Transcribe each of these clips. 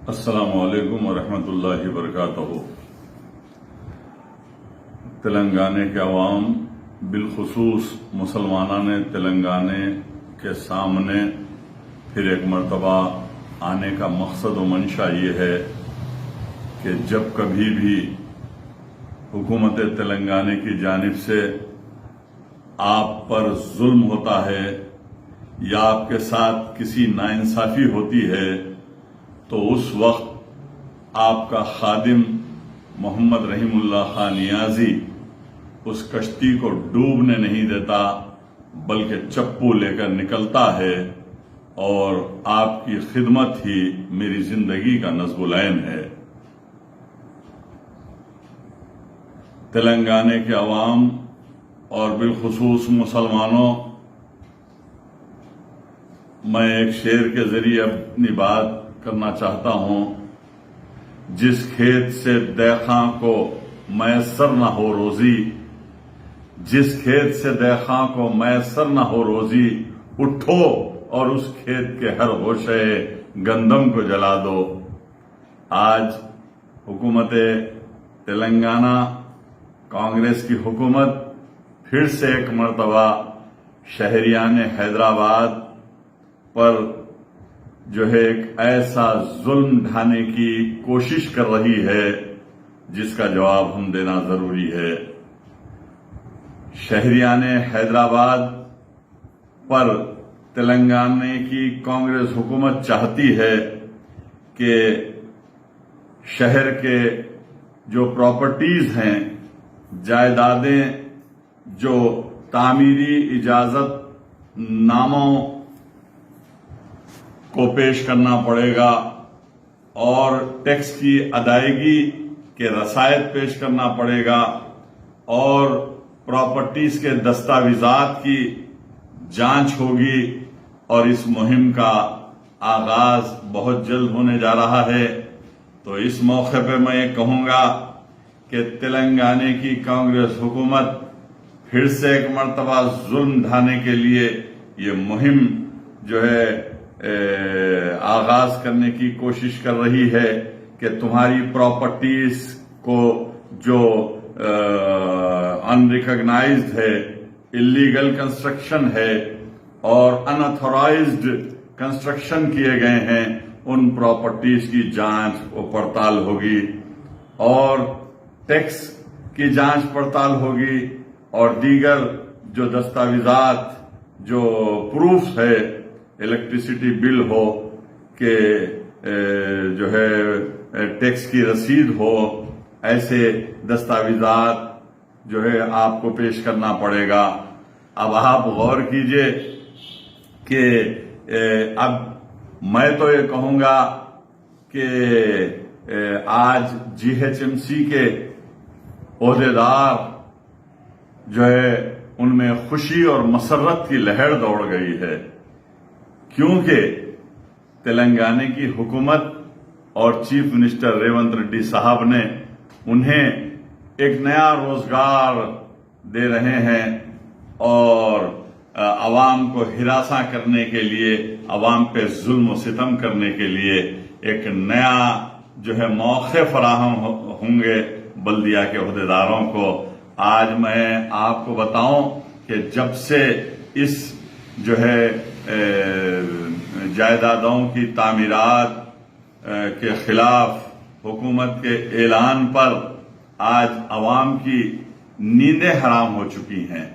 السلام علیکم ورحمۃ اللہ وبرکاتہ۔ تلنگانہ کے عوام بالخصوص مسلمانان تلنگانہ کے سامنے پھر ایک مرتبہ آنے کا مقصد و منشا یہ ہے کہ جب کبھی بھی حکومت تلنگانہ کی جانب سے آپ پر ظلم ہوتا ہے یا آپ کے ساتھ کسی ناانصافی ہوتی ہے تو اس وقت آپ کا خادم محمد رحیم اللہ خان نیازی اس کشتی کو ڈوبنے نہیں دیتا بلکہ چپو لے کر نکلتا ہے، اور آپ کی خدمت ہی میری زندگی کا نصب العین ہے۔ تلنگانہ کے عوام اور بالخصوص مسلمانوں، میں ایک شعر کے ذریعے اپنی بات کرنا چاہتا ہوں۔ جس کھیت سے دیخاں کو میسر نہ ہو روزی، جس کھیت سے دیخاں کو میسر نہ ہو روزی، اٹھو اور اس کھیت کے ہر گوشے گندم کو جلا دو۔ آج حکومت تلنگانہ کانگریس کی حکومت پھر سے ایک مرتبہ شہریان حیدرآباد پر جو ہے ایک ایسا ظلم ڈھانے کی کوشش کر رہی ہے جس کا جواب ہم دینا ضروری ہے۔ شہریان حیدرآباد پر تلنگانہ کی کانگریس حکومت چاہتی ہے کہ شہر کے جو پراپرٹیز ہیں، جائیدادیں، جو تعمیری اجازت ناموں کو پیش کرنا پڑے گا اور ٹیکس کی ادائیگی کے رسائد پیش کرنا پڑے گا، اور پراپرٹیز کے دستاویزات کی جانچ ہوگی، اور اس مہم کا آغاز بہت جلد ہونے جا رہا ہے۔ تو اس موقع پہ میں یہ کہوں گا کہ تلنگانہ کی کانگریس حکومت پھر سے ایک مرتبہ ظلم ڈھانے کے لیے یہ مہم جو ہے آغاز کرنے کی کوشش کر رہی ہے کہ تمہاری پراپرٹیز کو جو ان ریکگنائزڈ ہے، اللیگل کنسٹرکشن ہے اور ان اتھورائزڈ کنسٹرکشن کیے گئے ہیں، ان پراپرٹیز کی جانچ و پڑتال ہوگی، اور ٹیکس کی جانچ پڑتال ہوگی، اور دیگر جو دستاویزات، جو پروف ہے، الیکٹریسٹی بل ہو کہ جو ہے ٹیکس کی رسید ہو، ایسے دستاویزات جو ہے آپ کو پیش کرنا پڑے گا۔ اب آپ غور کیجئے کہ اب میں تو یہ کہوں گا کہ آج GHMC کے عہدیدار جو ہے ان میں خوشی اور مسرت کی لہر دوڑ گئی ہے، کیونکہ تلنگانہ کی حکومت اور چیف منسٹر ریونت ریڈی صاحب نے انہیں ایک نیا روزگار دے رہے ہیں، اور عوام کو ہراساں کرنے کے لیے، عوام پہ ظلم و ستم کرنے کے لیے ایک نیا جو ہے موقع فراہم ہوں گے بلدیہ کے عہدیداروں کو۔ آج میں آپ کو بتاؤں کہ جب سے اس جو ہے جائیدادوں کی تعمیرات کے خلاف حکومت کے اعلان پر آج عوام کی نیندیں حرام ہو چکی ہیں،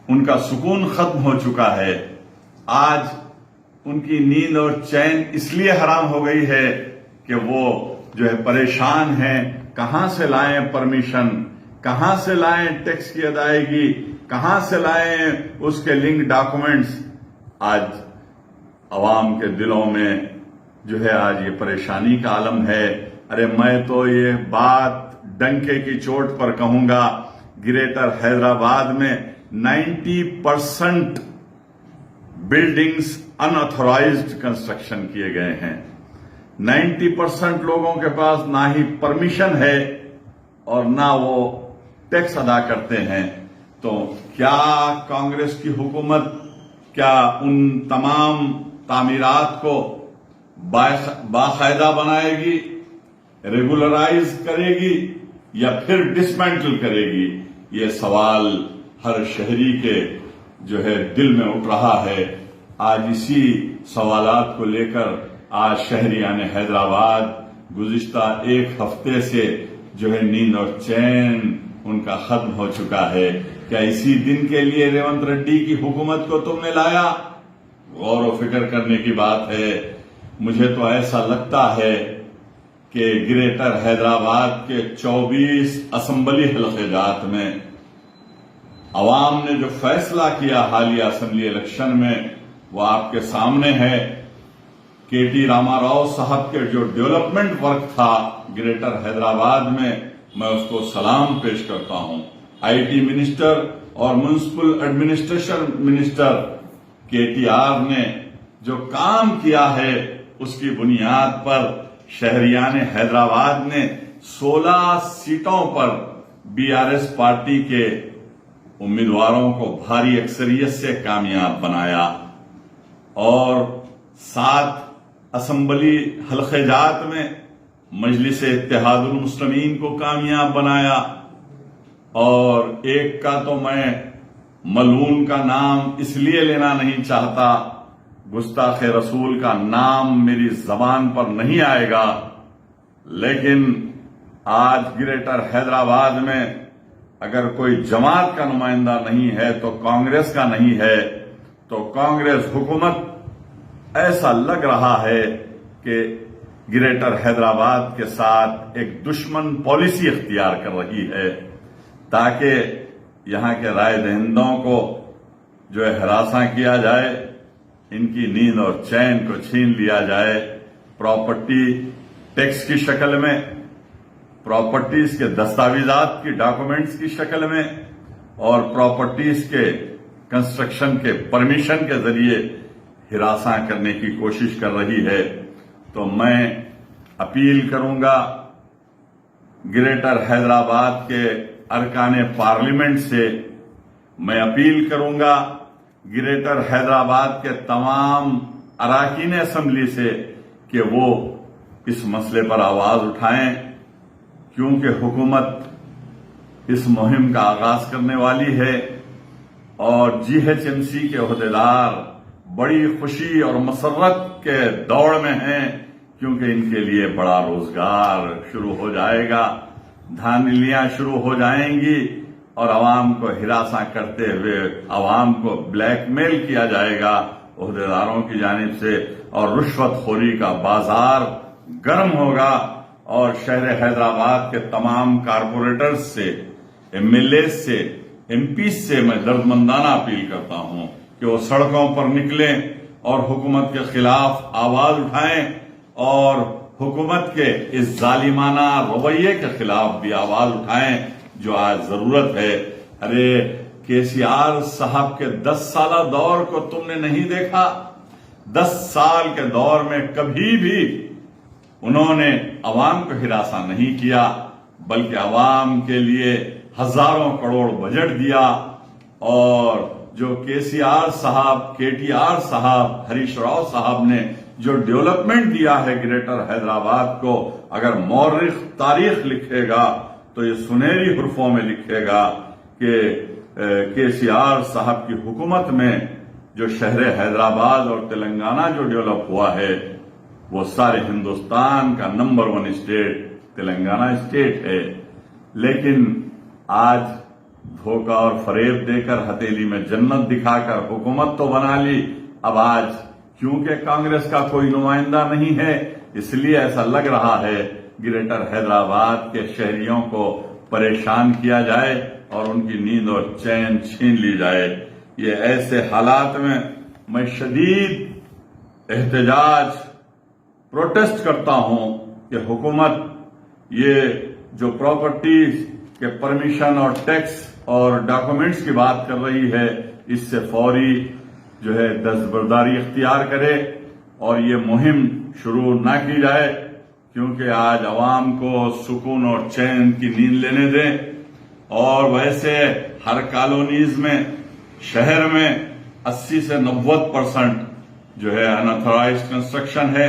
ان کا سکون ختم ہو چکا ہے۔ آج ان کی نیند اور چین اس لیے حرام ہو گئی ہے کہ وہ جو ہے پریشان ہیں، کہاں سے لائیں پرمیشن، کہاں سے لائیں ٹیکس کی ادائیگی، کہاں سے لائیں اس کے لنک ڈاکومنٹس۔ آج عوام کے دلوں میں جو ہے آج یہ پریشانی کا عالم ہے۔ ارے میں تو یہ بات ڈنکے کی چوٹ پر کہوں گا، گریٹر حیدرآباد میں 90% بلڈنگز ان اتھورائزڈ کنسٹرکشن کیے گئے ہیں۔ 90% لوگوں کے پاس نہ ہی پرمیشن ہے اور نہ وہ ٹیکس ادا کرتے ہیں۔ تو کیا کانگریس کی حکومت کیا ان تمام تعمیرات کو باقاعدہ بنائے گی، ریگولرائز کرے گی یا پھر ڈسمینٹل کرے گی؟ یہ سوال ہر شہری کے جو ہے دل میں اٹھ رہا ہے۔ آج اسی سوالات کو لے کر آج شہریان حیدرآباد گزشتہ ایک ہفتے سے جو ہے نیند اور چین ان کا ختم ہو چکا ہے۔ کیا اسی دن کے لیے ریونت ریڈی کی حکومت کو تم نے لایا؟ غور و فکر کرنے کی بات ہے۔ مجھے تو ایسا لگتا ہے کہ گریٹر حیدرآباد کے 24 اسمبلی حلقہ جات میں عوام نے جو فیصلہ کیا حالیہ اسمبلی الیکشن میں وہ آپ کے سامنے ہے۔ کے ٹی راما راؤ صاحب کے جو ڈیولپمنٹ ورک تھا گریٹر حیدرآباد میں اس کو سلام پیش کرتا ہوں۔ آئی ٹی منسٹر اور میونسپل ایڈمنسٹریشن منسٹر کے ٹی آر نے جو کام کیا ہے اس کی بنیاد پر شہریان حیدرآباد نے 16 سیٹوں پر بی آر ایس پارٹی کے امیدواروں کو بھاری اکثریت سے کامیاب بنایا اور 7 اسمبلی حلقہ جات میں مجلس اتحاد المسلمین کو کامیاب بنایا، اور ایک کا تو میں ملعون کا نام اس لیے لینا نہیں چاہتا، گستاخ رسول کا نام میری زبان پر نہیں آئے گا، لیکن آج گریٹر حیدرآباد میں اگر کوئی جماعت کا نمائندہ نہیں ہے تو کانگریس کا نہیں ہے، تو کانگریس حکومت ایسا لگ رہا ہے کہ گریٹر حیدرآباد کے ساتھ ایک دشمن پالیسی اختیار کر رہی ہے تاکہ یہاں کے رائے دہندوں کو جو ہے ہراساں کیا جائے، ان کی نیند اور چین کو چھین لیا جائے، پراپرٹی ٹیکس کی شکل میں، پراپرٹیز کے دستاویزات کی ڈاکومنٹس کی شکل میں، اور پراپرٹیز کے کنسٹرکشن کے پرمیشن کے ذریعے ہراساں کرنے کی کوشش کر رہی ہے۔ تو میں اپیل کروں گا گریٹر حیدرآباد کے ارکان پارلیمنٹ سے، میں اپیل کروں گا گریٹر حیدرآباد کے تمام اراکین اسمبلی سے کہ وہ اس مسئلے پر آواز اٹھائیں، کیونکہ حکومت اس مہم کا آغاز کرنے والی ہے اور جی ایچ ایم سی کے عہدیدار بڑی خوشی اور مسرت کے دوڑ میں ہیں، کیونکہ ان کے لیے بڑا روزگار شروع ہو جائے گا، دھاندلیاں شروع ہو جائیں گی اور عوام کو ہراساں کرتے ہوئے عوام کو بلیک میل کیا جائے گا عہدیداروں کی جانب سے، اور رشوت خوری کا بازار گرم ہوگا۔ اور شہر حیدرآباد کے تمام کارپوریٹرز سے، ایم ایل اے سے، ایم پی سے میں دردمندانہ اپیل کرتا ہوں کہ وہ سڑکوں پر نکلیں اور حکومت کے خلاف آواز اٹھائیں، اور حکومت کے اس ظالمانہ رویے کے خلاف بھی آواز اٹھائیں جو آج ضرورت ہے۔ ارے کے سی آر صاحب کے 10 سالہ دور کو تم نے نہیں دیکھا؟ 10 سال کے دور میں کبھی بھی انہوں نے عوام کو ہراساں نہیں کیا، بلکہ عوام کے لیے ہزاروں کروڑ بجٹ دیا، اور جو کے سی آر صاحب، کے ٹی آر صاحب، ہریش راؤ صاحب نے جو ڈیولپمنٹ دیا ہے گریٹر حیدرآباد کو، اگر مورخ تاریخ لکھے گا تو یہ سنہری حروفوں میں لکھے گا کہ کے سی آر صاحب کی حکومت میں جو شہر حیدرآباد اور تلنگانہ جو ڈیولپ ہوا ہے وہ سارے ہندوستان کا نمبر 1 اسٹیٹ تلنگانہ اسٹیٹ ہے۔ لیکن آج دھوکہ اور فریب دے کر ہتھیلی میں جنت دکھا کر حکومت تو بنا لی، اب آج کیونکہ کانگریس کا کوئی نمائندہ نہیں ہے اس لیے ایسا لگ رہا ہے گریٹر حیدرآباد کے شہریوں کو پریشان کیا جائے اور ان کی نیند اور چین چھین لی جائے۔ یہ ایسے حالات میں شدید احتجاج پروٹیسٹ کرتا ہوں کہ حکومت یہ جو پراپرٹیز کے پرمیشن اور ٹیکس اور ڈاکومنٹس کی بات کر رہی ہے، اس سے فوری جو ہے دستبرداری اختیار کرے اور یہ مہم شروع نہ کی جائے، کیونکہ آج عوام کو سکون اور چین کی نیند لینے دیں۔ اور ویسے ہر کالونیز میں شہر میں 80 سے 90% جو ہے اناتھورائزڈ کنسٹرکشن ہے،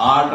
8